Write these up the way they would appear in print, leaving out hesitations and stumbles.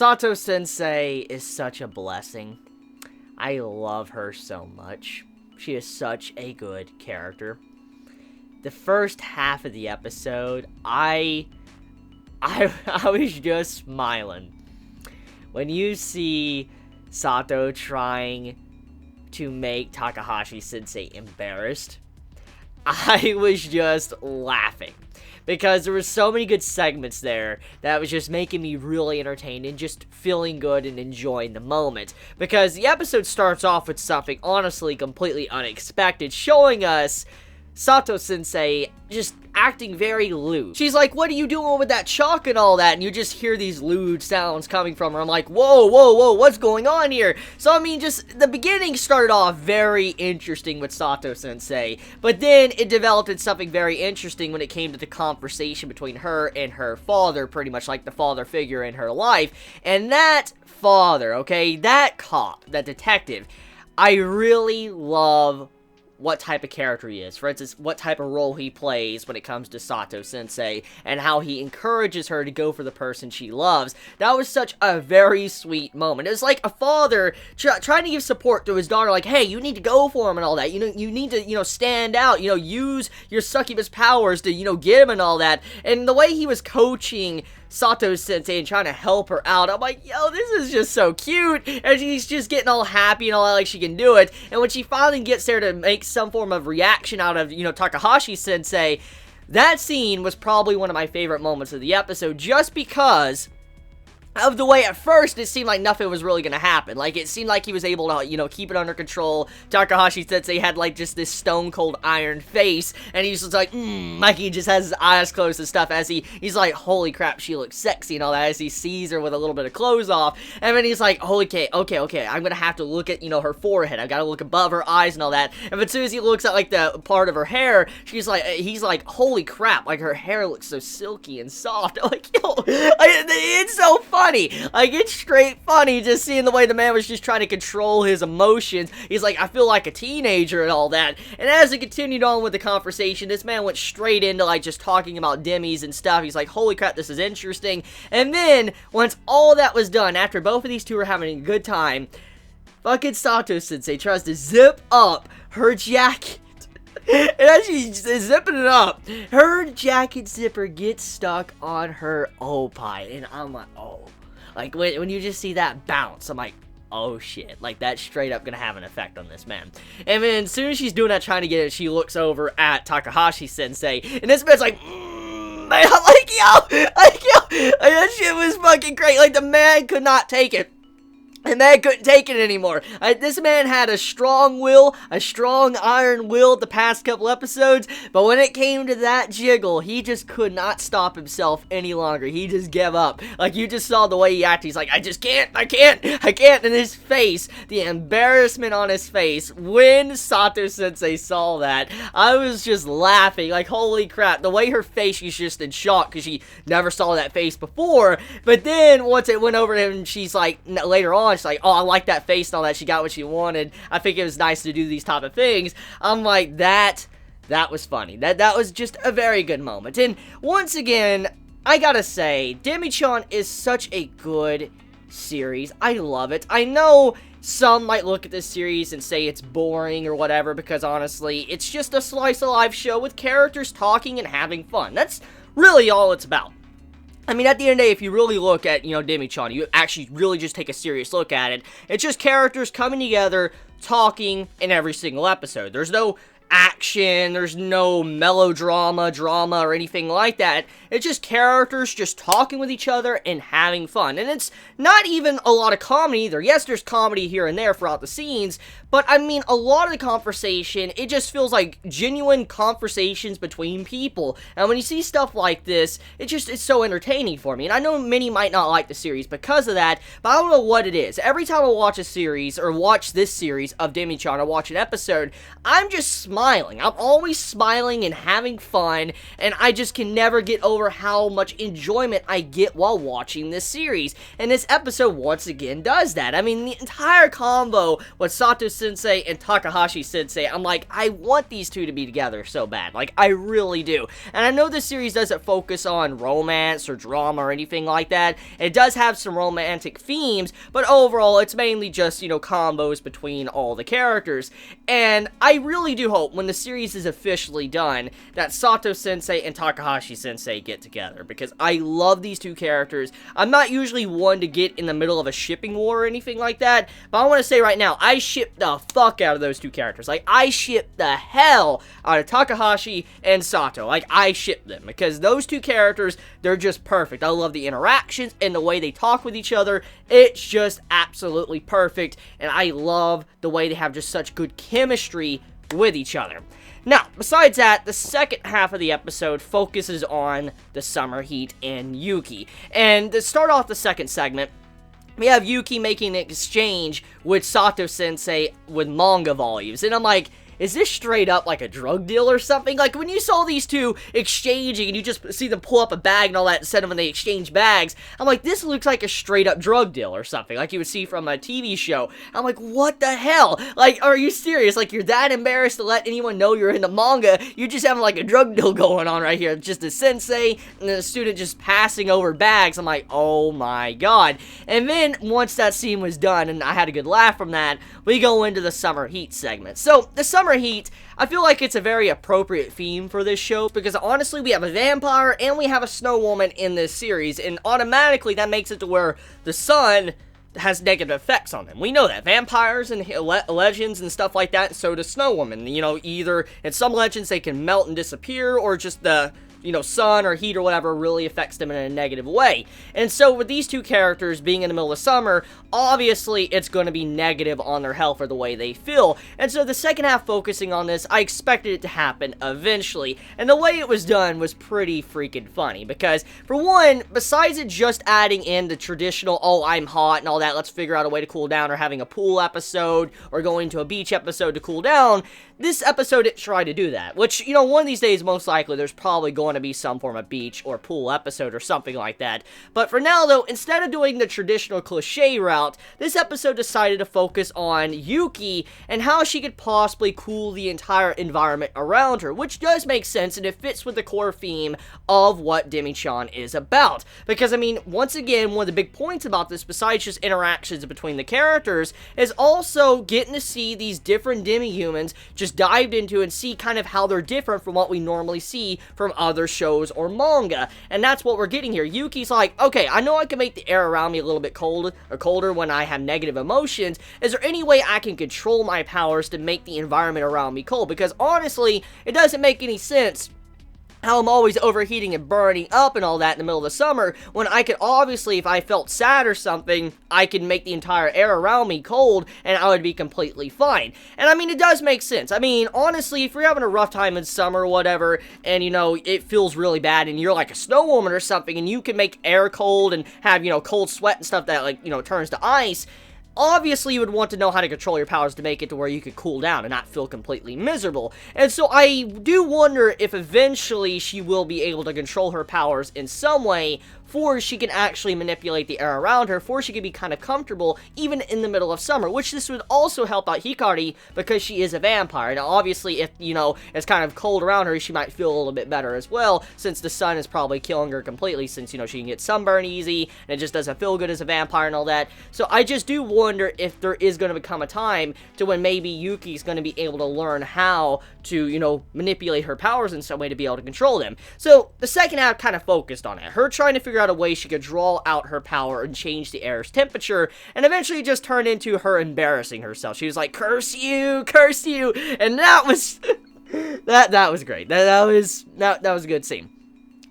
Satou-sensei is such a blessing. I love her so much. She is such a good character. The first half of the episode, I was just smiling. When you see Sato trying to make Takahashi-sensei embarrassed, I was just laughing. Because there were so many good segments there that was just making me really entertained and just feeling good and enjoying the moment. Because the episode starts off with something honestly completely unexpected, showing us Satou-sensei just acting very lewd. She's like, what are you doing with that chalk and all that? And you just hear these lewd sounds coming from her. I'm like, whoa, whoa, whoa, what's going on here? So, I mean, just the beginning started off very interesting with Satou-sensei. But then it developed into something very interesting when it came to the conversation between her and her father, pretty much like the father figure in her life. And that father, okay, that cop, that detective, I really love what type of character he is. For instance, what type of role he plays when it comes to Satou-sensei, and how he encourages her to go for the person she loves. That was such a very sweet moment. It was like a father trying to give support to his daughter, like, hey, you need to go for him and all that. You know, you need to, stand out, use your succubus powers to, get him and all that. And the way he was coaching Satou-sensei and trying to help her out, I'm like, yo, this is just so cute, and she's just getting all happy and all that, like she can do it, and when she finally gets there to make some form of reaction out of, Takahashi-sensei, that scene was probably one of my favorite moments of the episode, just because of the way at first it seemed like nothing was really gonna happen. Like, it seemed like he was able to, keep it under control. Takahashi-sensei had, like, just this stone-cold iron face, and he's just like, like he just has his eyes closed and stuff as he's like, holy crap, she looks sexy and all that, as he sees her with a little bit of clothes off, and then he's like, okay, I'm gonna have to look at, her forehead, I've gotta look above her eyes and all that, and as soon as he looks at, like, the part of her hair, he's like, holy crap, like, her hair looks so silky and soft. I'm like, yo, it's so funny. Like, it's straight funny just seeing the way the man was just trying to control his emotions. He's like, I feel like a teenager and all that. And as it continued on with the conversation, this man went straight into, like, just talking about Demis and stuff. He's like, holy crap, this is interesting. And then, once all that was done, after both of these two were having a good time, fucking Satou-sensei tries to zip up her jacket. And as she's zipping it up, her jacket zipper gets stuck on her opie. And I'm like, oh. Like, when you just see that bounce, I'm like, oh shit. Like, that's straight up gonna have an effect on this man. And then as soon as she's doing that, trying to get it, she looks over at Takahashi-sensei. And this man's like, man, like, yo. Like, that shit was fucking great. Like, the man could not take it. And man couldn't take it anymore. This man had a strong will, a strong iron will the past couple episodes, but when it came to that jiggle, he just could not stop himself any longer. He just gave up. Like, you just saw the way he acted. He's like, I can't. And his face, the embarrassment on his face, when Satou-sensei saw that, I was just laughing. Like, holy crap. The way her face, she's just in shock, because she never saw that face before. But then, once it went over to him, she's like, later on, she's like, oh, I like that face and all that. She got what she wanted. I think it was nice to do these type of things. I'm like, that was funny. That was just a very good moment. And once again, I gotta say, Demi-chan is such a good series. I love it. I know some might look at this series and say it's boring or whatever, because honestly, it's just a slice of life show with characters talking and having fun. That's really all it's about. I mean, at the end of the day, if you really look at, Demi-chan, you actually really just take a serious look at it, it's just characters coming together, talking in every single episode. There's no action, there's no melodrama, drama, or anything like that. It's just characters just talking with each other and having fun. And it's not even a lot of comedy either. Yes, there's comedy here and there throughout the scenes, but I mean, a lot of the conversation, it just feels like genuine conversations between people. And when you see stuff like this, it's so entertaining for me. And I know many might not like the series because of that, but I don't know what it is. Every time I watch a series, or watch this series of Demi-chan, or watch an episode, I'm just smiling. I'm always smiling and having fun, and I just can never get over how much enjoyment I get while watching this series. And this episode once again does that. I mean, the entire combo with Satou-sensei Satou-sensei and Takahashi-sensei, I'm like, I want these two to be together so bad. Like, I really do. And I know this series doesn't focus on romance or drama or anything like that. It does have some romantic themes, but overall, it's mainly just, combos between all the characters. And I really do hope, when the series is officially done, that Satou-sensei and Takahashi-sensei get together, because I love these two characters. I'm not usually one to get in the middle of a shipping war or anything like that, but I want to say right now, I ship the fuck out of those two characters. Like, I ship the hell out of Takahashi and Sato. Like, I ship them, because those two characters, they're just perfect. I love the interactions and the way they talk with each other. It's just absolutely perfect, and I love the way they have just such good chemistry with each other. Now, besides that, the second half of the episode focuses on the summer heat and Yuki. And to start off the second segment, we have Yuki making an exchange with Satou-sensei with manga volumes. And I'm like, is this straight up like a drug deal or something? Like, when you saw these two exchanging and you just see them pull up a bag and all that instead of when they exchange bags, I'm like, this looks like a straight up drug deal or something, like you would see from a TV show. I'm like, what the hell? Like, are you serious? Like, you're that embarrassed to let anyone know you're in the manga? You're just having like a drug deal going on right here. Just a sensei and then a student just passing over bags. I'm like, oh my god. And then once that scene was done and I had a good laugh from that, we go into the summer heat segment. So, the summer heat, I feel like it's a very appropriate theme for this show, because honestly, we have a vampire and we have a snow woman in this series, and automatically that makes it to where the sun has negative effects on them. We know that. Vampires and legends and stuff like that, and so does snow woman. Either in some legends they can melt and disappear, or just the sun or heat or whatever really affects them in a negative way. And so with these two characters being in the middle of summer, obviously it's going to be negative on their health or the way they feel. And so the second half focusing on this, I expected it to happen eventually. And the way it was done was pretty freaking funny, because for one, besides it just adding in the traditional, oh, I'm hot and all that, let's figure out a way to cool down, or having a pool episode or going to a beach episode to cool down, this episode didn't try to do that, which, one of these days, most likely, there's probably going to be some form of beach or pool episode or something like that. But for now, though, instead of doing the traditional cliche route, this episode decided to focus on Yuki and how she could possibly cool the entire environment around her, which does make sense, and it fits with the core theme of what Demi-chan is about. Because, once again, one of the big points about this, besides just interactions between the characters, is also getting to see these different demi-humans just dived into and see kind of how they're different from what we normally see from other shows or manga. And that's what we're getting here. Yuki's like, okay, I know I can make the air around me a little bit colder when I have negative emotions. Is there any way I can control my powers to make the environment around me cold? Because honestly, it doesn't make any sense how I'm always overheating and burning up and all that in the middle of the summer, when I could obviously, if I felt sad or something, I could make the entire air around me cold, and I would be completely fine. And it does make sense. Honestly, if you're having a rough time in summer or whatever, and, it feels really bad, and you're like a snow woman or something, and you can make air cold and have, cold sweat and stuff that, turns to ice, obviously you would want to know how to control your powers to make it to where you could cool down and not feel completely miserable. And so I do wonder if eventually she will be able to control her powers in some way, for she can actually manipulate the air around her, for she can be kind of comfortable even in the middle of summer, which this would also help out Hikari because she is a vampire. Now obviously if, it's kind of cold around her, she might feel a little bit better as well, since the sun is probably killing her completely, since, she can get sunburn easy, and it just doesn't feel good as a vampire and all that. So I just do wonder if there is going to become a time to when maybe Yuki's going to be able to learn how to, manipulate her powers in some way to be able to control them. So the second half kind of focused on it. Her trying to figure out a way she could draw out her power and change the air's temperature, and eventually just turned into her embarrassing herself. She was like, curse you, and that was that was great. That was a good scene.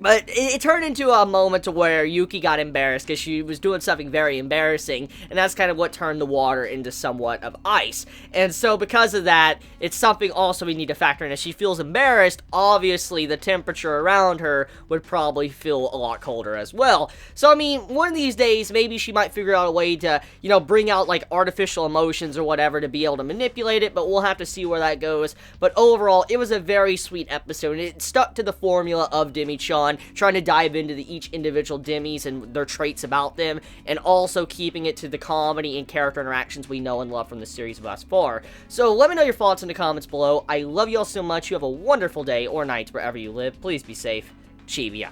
But it turned into a moment to where Yuki got embarrassed because she was doing something very embarrassing, and that's kind of what turned the water into somewhat of ice. And so because of that, it's something also we need to factor in. As she feels embarrassed, obviously the temperature around her would probably feel a lot colder as well. So one of these days, maybe she might figure out a way to, bring out like artificial emotions or whatever to be able to manipulate it, but we'll have to see where that goes. But overall, it was a very sweet episode, and it stuck to the formula of Demi-chan. fun, trying to dive into each individual Demis and their traits about them, and also keeping it to the comedy and character interactions we know and love from the series thus far. So let me know your thoughts in the comments below. I love you all so much. You have a wonderful day or night wherever you live. Please be safe. Chibi out.